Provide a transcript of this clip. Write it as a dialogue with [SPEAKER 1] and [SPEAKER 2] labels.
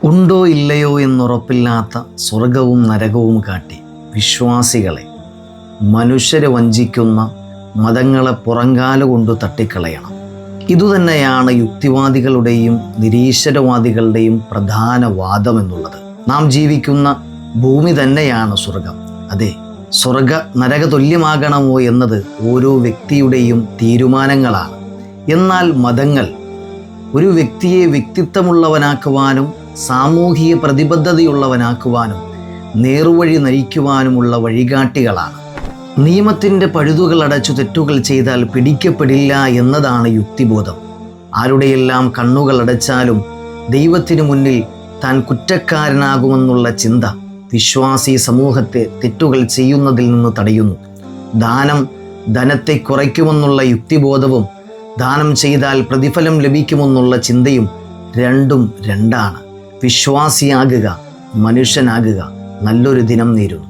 [SPEAKER 1] ഉണ്ടോ ഇല്ലയോ എന്നുറപ്പില്ലാത്ത സ്വർഗവും നരകവും കാട്ടി വിശ്വാസികളെ മനുഷ്യരെ വഞ്ചിക്കുന്ന മതങ്ങളെ പുറങ്കാലുകൊണ്ട് തട്ടിക്കളയണം. ഇതുതന്നെയാണ് യുക്തിവാദികളുടെയും നിരീശ്വരവാദികളുടെയും പ്രധാന വാദമെന്നുള്ളത്. നാം ജീവിക്കുന്ന ഭൂമി തന്നെയാണ് സ്വർഗം. അതെ, സ്വർഗ നരക തുല്യമാകണമോ എന്നത് ഓരോ വ്യക്തിയുടെയും തീരുമാനങ്ങളാണ്. എന്നാൽ മതങ്ങൾ ഒരു വ്യക്തിയെ വ്യക്തിത്വമുള്ളവനാക്കുവാനും സാമൂഹിക പ്രതിബദ്ധതയുള്ളവനാക്കുവാനും നേർവഴി നയിക്കുവാനുമുള്ള വഴികാട്ടികളാണ്. നിയമത്തിൻ്റെ പഴുതുകൾ അടച്ചു തെറ്റുകൾ ചെയ്താൽ പിടിക്കപ്പെടില്ല എന്നതാണ് യുക്തിബോധം. ആരുടെയെല്ലാം കണ്ണുകൾ അടച്ചാലും ദൈവത്തിനു മുന്നിൽ താൻ കുറ്റക്കാരനാകുമെന്നുള്ള ചിന്ത വിശ്വാസി സമൂഹത്തെ തെറ്റുകൾ ചെയ്യുന്നതിൽ നിന്ന് തടയുന്നു. ദാനം ധനത്തെ കുറയ്ക്കുമെന്നുള്ള യുക്തിബോധവും ദാനം ചെയ്താൽ പ്രതിഫലം ലഭിക്കുമെന്നുള്ള ചിന്തയും രണ്ടും രണ്ടാണ്. വിശ്വാസിയാകുക, മനുഷ്യനാകുക. നല്ലൊരു ദിനം നേരുന്നു.